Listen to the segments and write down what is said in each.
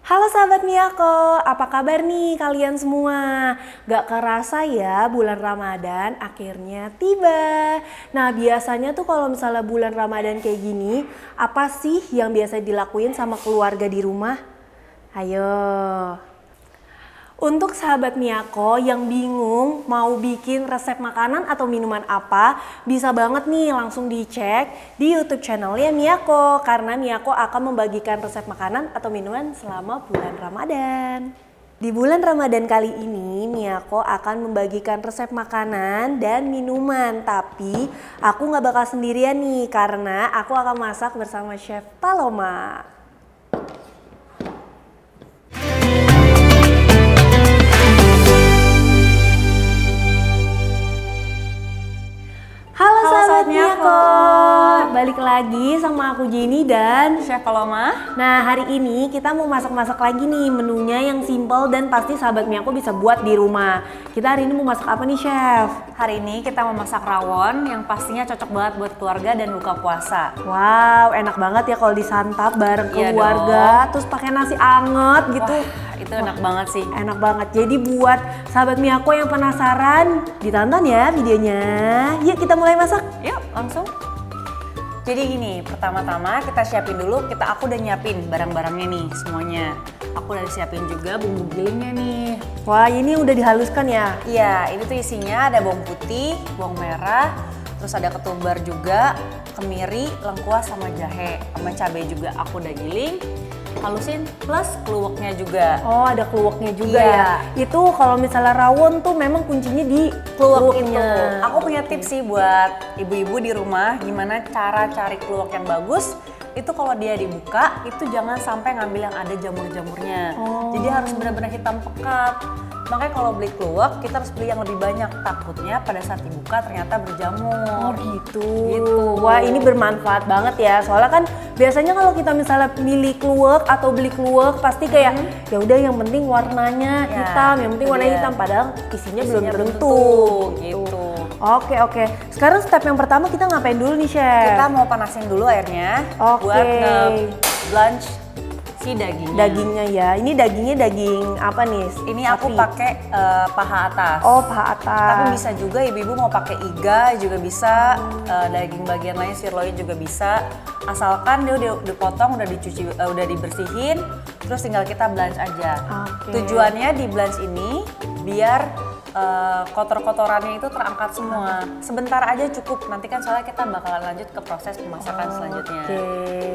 Halo sahabat Miyako, apa kabar nih kalian semua? Gak kerasa ya bulan Ramadan akhirnya tiba. Nah biasanya tuh kalau misalnya bulan Ramadan kayak gini, apa sih yang biasa dilakuin sama keluarga di rumah? Ayo. Untuk sahabat Miyako yang bingung mau bikin resep makanan atau minuman apa, bisa banget nih langsung dicek di YouTube channelnya Miyako karena Miyako akan membagikan resep makanan atau minuman selama bulan Ramadan. Di bulan Ramadan kali ini Miyako akan membagikan resep makanan dan minuman, tapi aku nggak bakal sendirian nih karena aku akan masak bersama Chef Paloma. Halo sahabat Miyako, balik lagi sama aku Jenny dan Chef Paloma. Nah hari ini kita mau masak-masak lagi nih, menunya yang simple dan pasti sahabat Miyako bisa buat di rumah. Kita hari ini mau masak apa nih Chef? Hari ini kita mau masak rawon yang pastinya cocok banget buat keluarga dan buka puasa. Wow, enak banget ya kalau disantap bareng Iya keluarga, terus pakai nasi anget gitu. Wah, itu enak banget sih. Enak banget. Jadi buat sahabat Miyako yang penasaran, ditonton ya videonya. Yuk kita mulai masak. Yuk langsung. Jadi gini, pertama-tama kita siapin dulu, aku udah nyiapin barang-barangnya nih semuanya. Aku udah siapin juga bumbu gilingnya nih. Wah ini udah dihaluskan ya? Iya, ini tuh isinya ada bawang putih, bawang merah, terus ada ketumbar juga, kemiri, lengkuas sama jahe, sama cabai juga aku udah giling. Halusin plus keluaknya juga. Oh ada keluaknya juga Iya. ya? Itu kalau misalnya rawon tuh memang kuncinya di Keluak itu. keluaknya. Aku punya tips sih buat ibu-ibu di rumah gimana cara cari keluak yang bagus. Itu kalau dia dibuka itu jangan sampai ngambil yang ada jamur-jamurnya. Jadi harus benar-benar hitam pekat. Makanya kalau beli keluak kita harus beli yang lebih banyak, takutnya pada saat dibuka ternyata berjamur. Oh gitu. Gitu. Wah ini bermanfaat banget ya. Soalnya kan biasanya kalau kita misalnya milih keluak atau beli keluak pasti kayak ya udah yang penting warnanya Ya, hitam, yang penting itu warnanya dia. hitam padahal isinya belum tentu. Gitu. Oke. Sekarang step yang pertama kita ngapain dulu nih Chef? Kita mau panasin dulu airnya Oke. buat nge-blanch si dagingnya. Dagingnya ya. Ini dagingnya daging apa nih? Ini aku Sapi. pakai paha atas. Oh paha atas. Tapi bisa juga ibu-ibu mau pakai iga juga bisa, daging bagian lain sirloin juga bisa. Asalkan dia udah dipotong, udah dicuci, udah dibersihin, terus tinggal kita blanch aja. Oke. Tujuannya di blanch ini biar kotor-kotorannya itu terangkat semua. Sebentar aja cukup. Nanti kan soalnya kita bakalan lanjut ke proses pemasakan selanjutnya. Oke.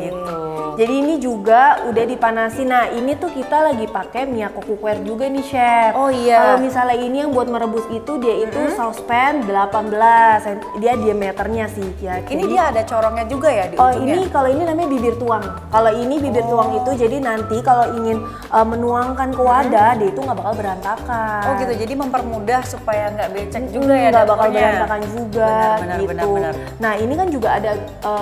Gitu. Jadi ini juga udah dipanasin. Nah ini tuh kita lagi pakai Miyako cookware juga nih Chef. Oh iya. Kalau misalnya ini yang buat merebus itu dia itu saucepan 18. Dia diameternya sih ya. Ini Jadi- dia ada corongnya juga ya di Oh ujungnya? ini kalau ini namanya bibir tuang. Kalau ini bibir tuang itu jadi nanti kalau ingin menuangkan ke wadah dia itu nggak bakal berantakan. Oh gitu, jadi mempermudah supaya nggak becek juga ya nggak bakal dapurnya. berantakan juga Benar, gitu. benar. Nah ini kan juga ada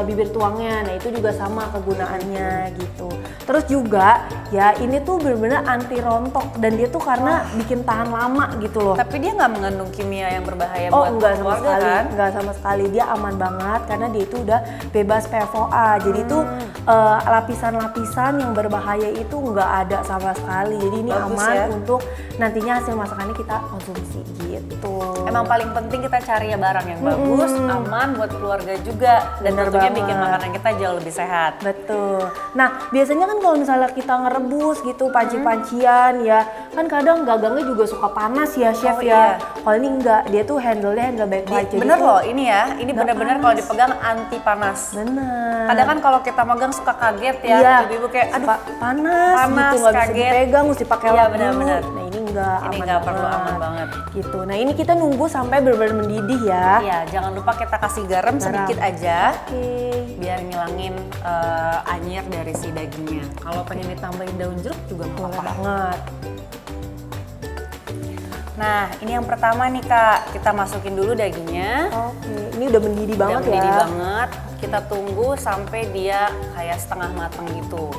bibir tuangnya, nah itu juga sama kegunaannya gitu. Terus juga ya ini tuh benar-benar anti rontok dan dia tuh karena bikin tahan lama gitu loh. Tapi dia nggak mengandung kimia yang berbahaya Oh buat enggak sama keluarga sekali, kan? enggak sama sekali, dia aman banget karena dia itu udah bebas PFOA. Jadi itu lapisan-lapisan yang berbahaya itu enggak ada sama sekali. Jadi ini Bagus aman ya. untuk nantinya hasil masakannya kita konsumsi gitu. Emang paling penting kita cari ya barang yang bagus, aman buat keluarga juga, dan Bener tentunya banget. bikin makanan kita jauh lebih sehat. Betul. Nah, biasanya kan kalau misalnya kita ngerebus gitu panci-pancian ya, kan kadang gagangnya juga suka panas ya, Chef Oh, ya. iya. Kalau ini enggak, dia tuh handle-nya handle backlight. Jadi Bener tuh- loh ini ya, ini nggak bener-bener panas. kalau dipegang anti panas. Bener. Kadang kan kalau kita megang suka kaget ya, Iya. ibu-ibu kayak aduh Suka panas, panas, gitu, nggak bisa kaget. dipegang, mesti pakai Iya, lap dulu. benar-benar. Nah ini enggak, Ini aman nggak perlu, aman banget. Gitu. Nah ini kita nunggu sampai benar-benar mendidih ya. Iya, jangan lupa kita kasih garam sedikit aja. Oke. Biar ngilangin anyir dari si dagingnya. Kalau pengen ditambahin daun jeruk juga nggak Boleh apa-apa. banget. Nah, ini yang pertama nih Kak, kita masukin dulu dagingnya. Oke, ini udah mendidih banget Udah mendidih ya. banget. Kita tunggu sampai dia kayak setengah matang gitu.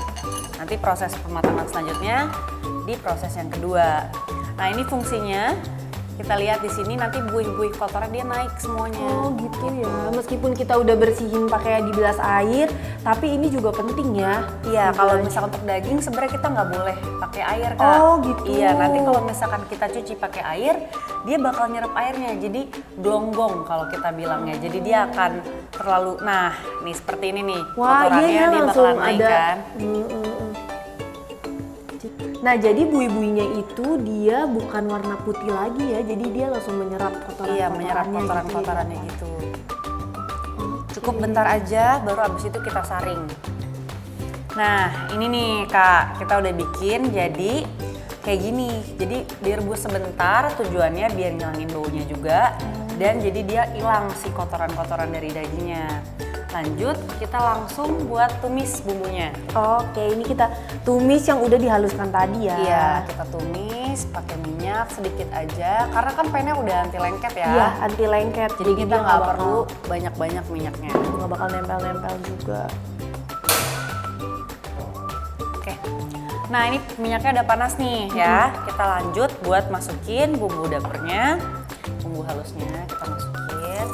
Nanti proses pematangan selanjutnya di proses yang kedua. Nah, ini fungsinya kita lihat di sini nanti buih-buih kotoran dia naik semuanya. Oh gitu ya, meskipun kita udah bersihin pakai dibilas air, tapi ini juga penting ya. Iya, kalau misalkan untuk daging sebenarnya kita nggak boleh pakai air, Kak. Oh gitu. Iya, nanti kalau misalkan kita cuci pakai air, dia bakal nyerap airnya, jadi glonggong kalau kita bilangnya. Jadi dia akan terlalu, nah nih seperti ini nih, Wah, kotorannya iya, dia langsung bakalan naik ada. kan. Nah jadi buih-buihnya itu dia bukan warna putih lagi ya, jadi dia langsung menyerap kotoran. Iya, menyerap kotoran-kotorannya gitu. Cukup bentar aja, baru abis itu kita saring. Nah, ini nih Kak, kita udah bikin jadi kayak gini. Jadi direbus sebentar, tujuannya biar ngilangin baunya juga. Dan jadi dia hilang si kotoran-kotoran dari dagingnya. Lanjut, kita langsung buat tumis bumbunya. Oke, ini kita tumis yang udah dihaluskan tadi ya. Iya, kita tumis pakai minyak sedikit aja. Karena kan pennya udah anti lengket ya. Iya, anti lengket. Jadi kita dia nggak perlu banyak-banyak minyaknya. nggak bakal nempel-nempel juga. Oke. Nah ini minyaknya udah panas nih ya. Kita lanjut buat masukin bumbu dapurnya. Bumbu halusnya kita masukin.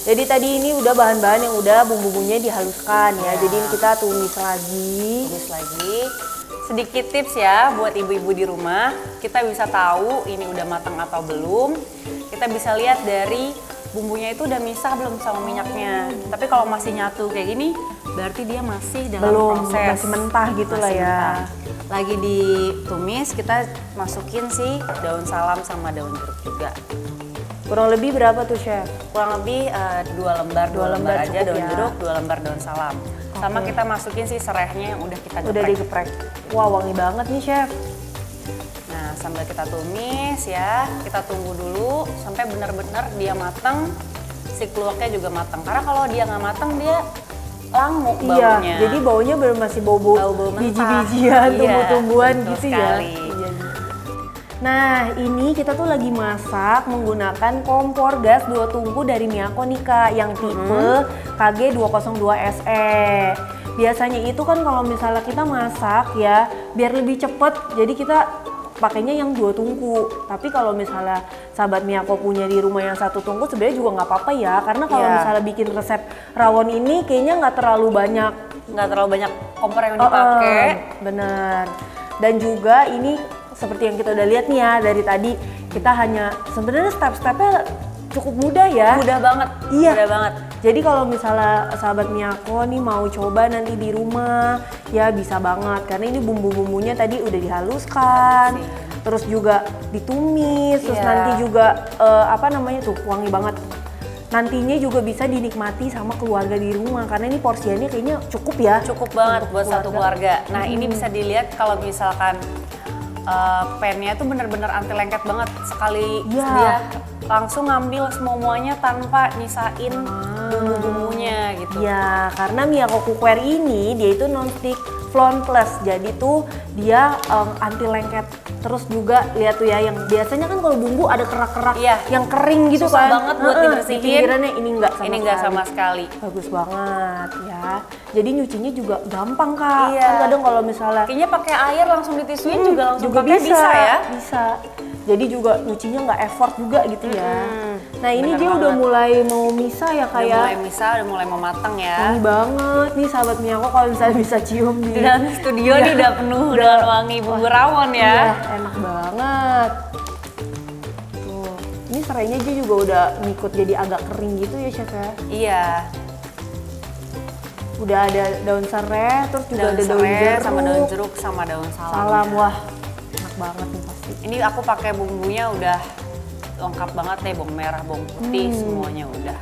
Jadi tadi ini udah bahan-bahan yang udah bumbu-bumbunya dihaluskan ya. Jadi ini kita tumis lagi. Tumis lagi. Sedikit tips ya buat ibu-ibu di rumah. Kita bisa tahu ini udah matang atau belum. Kita bisa lihat dari bumbunya itu udah misah belum sama minyaknya. Tapi kalau masih nyatu kayak gini, berarti dia masih dalam Belum, proses. masih mentah gitu lah Masih ya. mentah. Lagi ditumis, kita masukin sih daun salam sama daun jeruk juga. Kurang lebih berapa tuh Chef? Kurang lebih 2 lembar lembar aja cukup daun ya. jeruk, 2 lembar daun salam. Sama kita masukin sih serehnya yang udah kita Udah geprek. digeprek. Wah wangi banget nih Chef. Nah sambil kita tumis ya, kita tunggu dulu sampai benar-benar dia matang, si keluaknya juga matang. Karena kalau dia nggak matang dia langu baunya. Iya, jadi baunya belum masih bau-bau Bau-bau mentah. biji-bijian, Iya, tumbuh-tumbuhan betul gitu sekali. ya. Iya. Nah, ini kita tuh lagi masak menggunakan kompor gas 2 tungku dari Miyako nih Kak, yang tipe KG202 SE. Biasanya itu kan kalau misalnya kita masak ya, biar lebih cepet, jadi kita pakainya yang 2 tungku. Tapi kalau misalnya sahabat Miyako punya di rumah yang 1 tungku sebenarnya juga nggak apa-apa ya, karena kalau Iya. misalnya bikin resep rawon ini kayaknya nggak terlalu banyak. Nggak terlalu banyak kompor yang dipakai. Bener. Dan juga ini seperti yang kita udah lihat nih ya dari tadi, kita hanya sebenarnya step-stepnya cukup mudah ya. Mudah banget. Iya. Mudah banget. Jadi kalau misalnya sahabat Miyako nih mau coba nanti di rumah, ya bisa banget karena ini bumbu-bumbunya tadi udah dihaluskan, terus juga ditumis, terus Iya. nanti juga apa namanya tuh wangi banget. Nantinya juga bisa dinikmati sama keluarga di rumah karena ini porsiannya kayaknya cukup ya. Cukup banget untuk buat satu keluarga. Nah ini bisa dilihat kalau misalkan pennya tuh bener-bener anti lengket banget. Sekali Iya. dia langsung ngambil semuanya tanpa nyisain bumbu-bumbunya gitu. Ya, karena Miyako Cookware ini dia itu non-stick Flon Plus. Jadi tuh dia anti lengket. Terus juga lihat tuh ya yang biasanya kan kalau bumbu ada kerak-kerak Iya. yang kering gitu Susah kan. banget buat dibersihin. Di pinggirannya ini enggak sama Ini nggak sekali. sama sekali. Bagus banget ya. Jadi nyucinya juga gampang Kak. Iya. Kan kadang kalau misalnya Kayaknya pakai air langsung ditisuin juga langsung juga pakai bisa ya. Bisa. Jadi juga nyucinya nggak effort juga gitu ya. Nah ini bener dia udah banget. mulai mau misah ya Udah kayak. mulai bisa, udah mulai mau matang ya. Wangi banget nih sahabat Miyako kalau misalnya bisa cium Di di dalam studio nih udah penuh dengan wangi bumbu rawon ya. Iya, enak banget. Tuh, ini serainya aja juga udah ngikut jadi agak kering gitu ya Chef ya. Iya. Udah ada daun serai, terus juga Daun ada daun serai jeruk. sama daun jeruk sama daun salam. Salam, wah enak banget nih pasti. Ini aku pakai bumbunya udah lengkap banget deh, bawang merah, bawang putih, semuanya udah.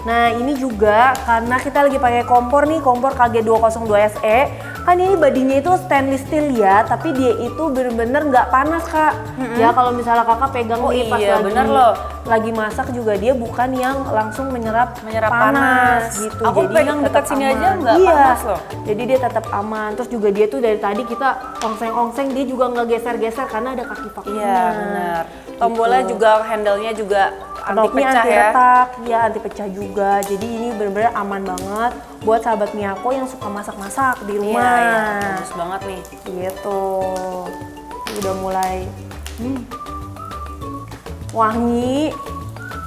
Nah ini juga karena kita lagi pakai kompor nih, kompor KG202 SE. Kan ini badinya itu stainless steel ya, tapi dia itu bener-bener nggak panas Kak. Ya kalau misalnya kakak pegang Oh nih pas iya, lagi, bener loh. lagi masak juga dia bukan yang langsung menyerap panas. gitu. Aku pegang tetap dekat sini aja aman. nggak Iya, panas loh. jadi dia tetap aman. Terus juga dia tuh dari tadi kita ongseng-ongseng dia juga nggak geser-geser karena ada kaki pakunya. Iya benar. Tombolnya juga, handle-nya juga anti Knopnya pecah anti ya. retak, ya anti pecah juga. Jadi ini benar-benar aman banget buat sahabat Miyako yang suka masak-masak di rumah. Iya, iya, bagus banget nih. Gitu. Udah mulai Wangi.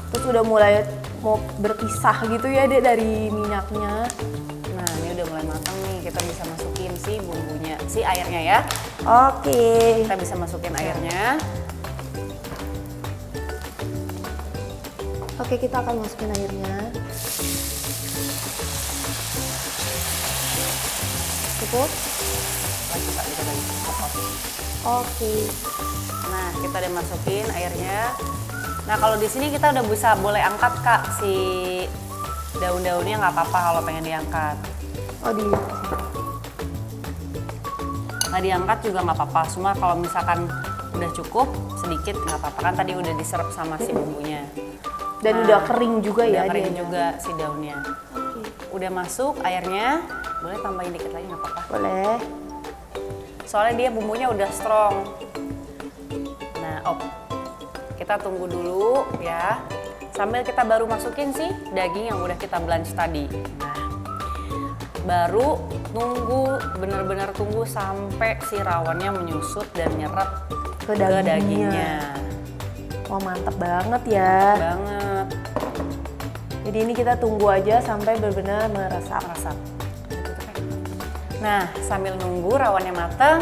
Terus udah mulai mau berpisah gitu ya Dek dari minyaknya. Nah ini udah mulai matang nih, kita bisa masukin si bumbunya, si airnya ya. Oke. Kita bisa masukin airnya. Oke, kita akan masukin airnya. Cukup? Lanjut Kak, kita lagi. Oke. Nah kita udah masukin airnya. Nah kalau di sini kita udah bisa boleh angkat Kak si daun-daunnya, nggak apa-apa kalau pengen diangkat. Oh di. Nggak diangkat juga nggak apa-apa, cuma kalau misalkan udah cukup sedikit nggak apa-apa, kan tadi udah diserap sama si bumbunya. Dan Nah, udah kering juga udah ya kering dianya. juga si daunnya. Udah masuk airnya, boleh tambahin dikit lagi nggak apa-apa. Boleh. Soalnya dia bumbunya udah strong. Nah, kita tunggu dulu ya. Sambil kita baru masukin sih daging yang udah kita blanch tadi. Nah, baru bener-bener tunggu sampai si rawannya menyusut dan nyerap Ke ke dagingnya. dagingnya. Wah mantep banget ya. Banget. Jadi ini kita tunggu aja sampai benar-benar meresap. Resap. Nah, sambil nunggu rawannya matang,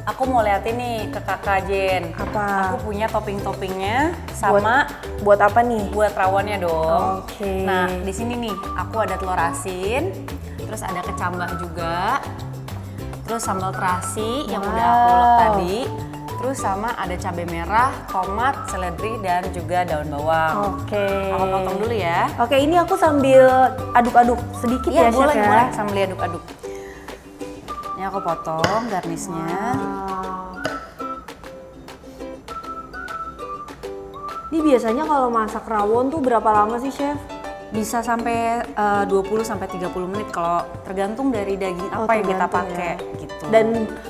aku mau liatin nih ke Kakak Jen. Apa? Aku punya topping-toppingnya sama Buat apa nih? buat rawannya dong. Oke. Nah, di sini nih aku ada telur asin, terus ada kecambah juga, terus sambal terasi yang udah aku ulek tadi, terus sama ada cabai merah, tomat, seledri, dan juga daun bawang. Oke. Aku potong dulu ya. Oke, ini aku sambil aduk-aduk sedikit Iya ya, boleh, Chef ya. boleh sambil diaduk-aduk. Ini aku potong garnisnya. Wow. Ini biasanya kalau masak rawon tuh berapa lama sih, Chef? Bisa sampai 20 sampai 30 menit kalau tergantung dari daging apa yang kita tergantung pakai ya. gitu. Dan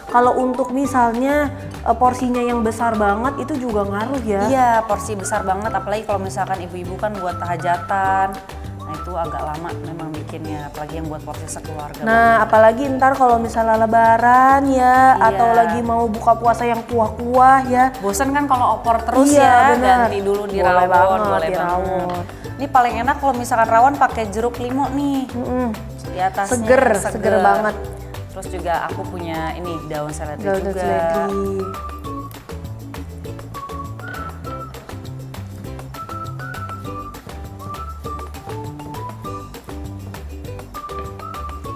kalau untuk misalnya porsinya yang besar banget itu juga ngaruh ya? Iya, porsi besar banget apalagi kalau misalkan ibu-ibu kan buat hajatan. Nah, itu agak lama memang bikinnya, apalagi yang buat porsi sekeluarga. Nah, apalagi ntar kalau misalnya lebaran ya, Iya. atau lagi mau buka puasa yang kuah-kuah ya. Bosan kan kalau opor terus Iya, ya, bener. ganti dulu di Boleh rawon, banget, boleh di banget. rawon. Ini paling enak kalau misalkan rawon pakai jeruk limau nih. Di atasnya Seger banget. Terus juga aku punya ini daun seledri Daun juga. seledri.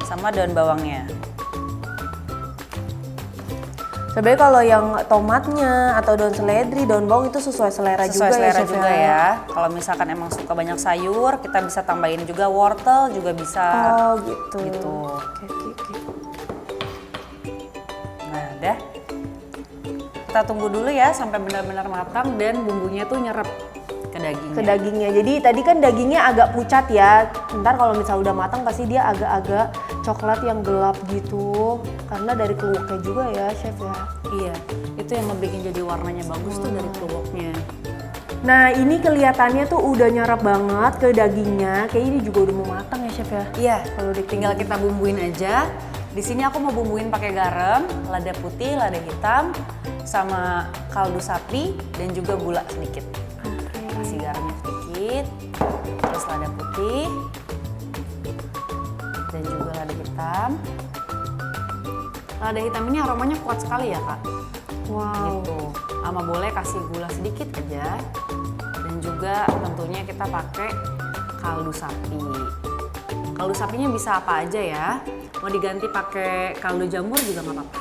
Sama daun bawangnya. Sebenarnya kalau yang tomatnya atau daun seledri, daun bawang itu sesuai selera Sesuai juga selera ya, Chef juga ya. Kalau misalkan emang suka banyak sayur, kita bisa tambahin juga wortel juga bisa. Oh gitu. Gitu. Oke. Nah, udah. Kita tunggu dulu ya sampai benar-benar matang dan bumbunya tuh nyerap ke dagingnya. Ke dagingnya. Jadi tadi kan dagingnya agak pucat ya. Ntar kalau misalnya udah matang pasti dia agak-agak coklat yang gelap gitu. Karena dari keluaknya juga ya, Chef ya. Iya, itu yang ngebikin jadi warnanya bagus tuh dari kluwaknya. Nah ini kelihatannya tuh udah nyerap banget ke dagingnya. Kayak ini juga udah mau matang ya, Chef ya. Iya, Kalau tinggal kita bumbuin aja. Di sini aku mau bumbuin pakai garam, lada putih, lada hitam, sama kaldu sapi dan juga gula sedikit. Kasih garamnya sedikit, terus lada putih dan juga lada hitam. Lada hitam ini aromanya kuat sekali ya Kak. Wow. Gitu. Sama boleh kasih gula sedikit aja. Dan juga tentunya kita pakai kaldu sapi. Kaldu sapinya bisa apa aja ya. Mau diganti pakai kaldu jamur juga nggak apa-apa.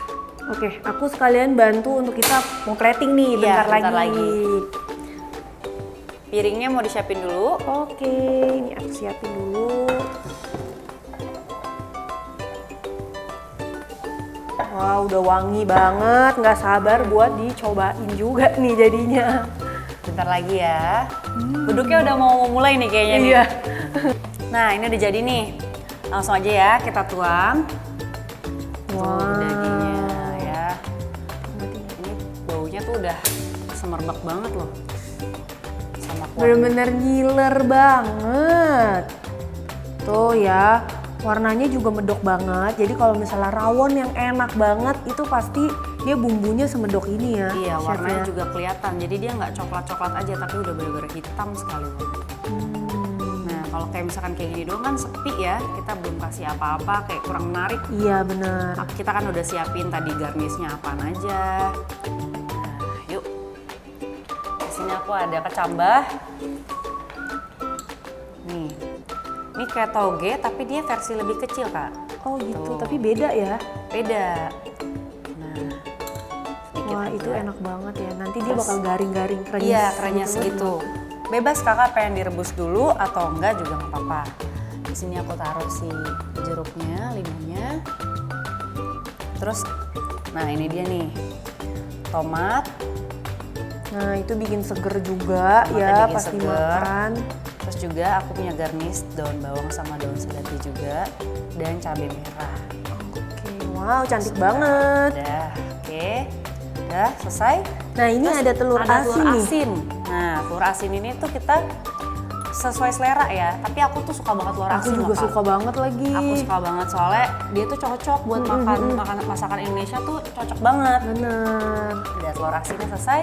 Oke, aku sekalian bantu untuk kita mau plating nih Iya, bentar bentar lagi. lagi. Piringnya mau disiapin dulu. Oke, ini aku siapin dulu. Wow, udah wangi banget, nggak sabar buat dicobain juga nih jadinya. Bentar lagi ya. Duduknya udah mau mulai nih kayaknya nih. Iya. Nah ini udah jadi nih. Langsung aja ya kita tuang. Tuh dagingnya ya. Ini baunya tuh udah semerbak banget loh. Sama kuahnya. Bener-bener ngiler banget. Tuh ya, Warnanya juga medok banget. Jadi kalau misalnya rawon yang enak banget itu pasti dia bumbunya semedok ini ya. Iya, chef warnanya ya. juga kelihatan. Jadi dia nggak coklat-coklat aja, tapi udah bener-bener hitam sekali banget. Nah, kalau kayak misalkan kayak gini doang kan sepi ya. Kita belum kasih apa-apa, kayak kurang menarik. Iya benar. Kita kan udah siapin tadi garnisnya apaan aja. Nah, yuk. Di sini aku ada kecambah. Nih. Ini kayak toge tapi dia versi lebih kecil, Kak. Oh gitu, Tuh. tapi beda ya. Beda. Nah, sedikit Wah aja. itu enak banget ya. Nanti dia Terus- bakal garing-garing krenyes. Iya, kerennya gitu. segitu. Bebas Kakak pengen direbus dulu atau enggak juga nggak apa-apa. Di sini aku taruh si jeruknya, limunya. Terus, nah ini dia nih, tomat. Nah itu bikin seger juga Tomatnya ya bikin pas seger. dimakan. Terus juga aku punya garnish daun bawang sama daun seledri juga dan cabai merah. Oke, wow cantik banget. Udah, oke. Udah selesai. Nah ini Terus ada telur ada asin telur nih. asin. Nah, telur asin ini tuh kita sesuai selera ya. Tapi aku tuh suka banget telur Aku asin juga loh, Kak. suka banget lagi. Aku suka banget soalnya dia tuh cocok buat makan masakan Indonesia tuh cocok banget. Bener. Udah telur asinnya selesai.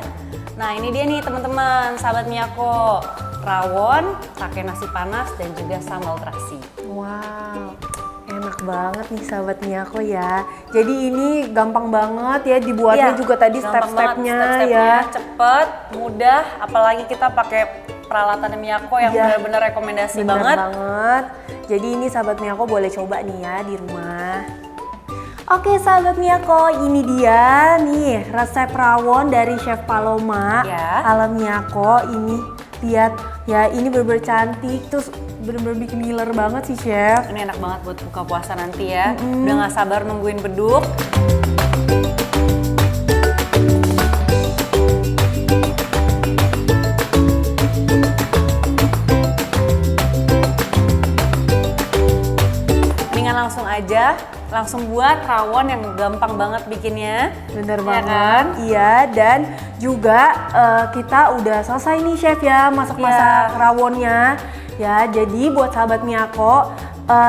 Nah ini dia nih teman-teman, sahabat Miyako. Rawon, pakai nasi panas dan juga sambal terasi. Wow, enak banget nih sahabat Miyako ya. Jadi ini gampang banget ya dibuatnya Iya, juga tadi gampang banget step-stepnya step-stepnya, ya. cepet, mudah. Apalagi kita pakai peralatan Miyako yang Iya. benar-benar rekomendasi Bener banget. banget. Jadi ini sahabat Miyako boleh coba nih ya di rumah. Oke sahabat Miyako, ini dia nih resep rawon dari Chef Paloma Ya. ala Miyako. Ini lihat ya, ini bener-bener cantik, terus bener-bener bikin ngiler banget sih Chef. Ini enak banget buat buka puasa nanti ya. Udah gak sabar nungguin beduk. Mendingan langsung aja, langsung buat rawon yang gampang banget bikinnya. Bener Ya banget, kan? iya. Dan juga kita udah selesai nih Chef ya masak-masak Iya. rawonnya. Ya, jadi buat sahabat Miyako,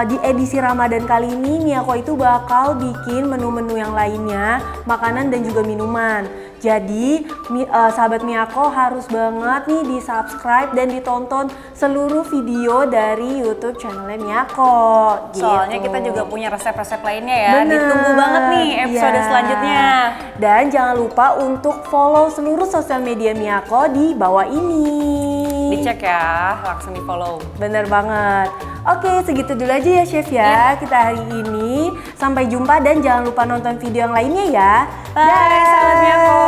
di edisi Ramadan kali ini Miyako itu bakal bikin menu-menu yang lainnya, makanan dan juga minuman. Jadi sahabat Miyako harus banget nih di subscribe dan ditonton seluruh video dari YouTube channelnya Miyako. Soalnya gitu. kita juga punya resep-resep lainnya ya. Bener. Ditunggu banget nih episode Iya. selanjutnya. Dan jangan lupa untuk follow seluruh sosial media Miyako di bawah ini. Dicek ya, langsung di follow. Bener banget. Oke, segitu dulu aja ya Chef ya kita hari ini. Sampai jumpa dan jangan lupa nonton video yang lainnya ya. Bye, sahabat Miyako.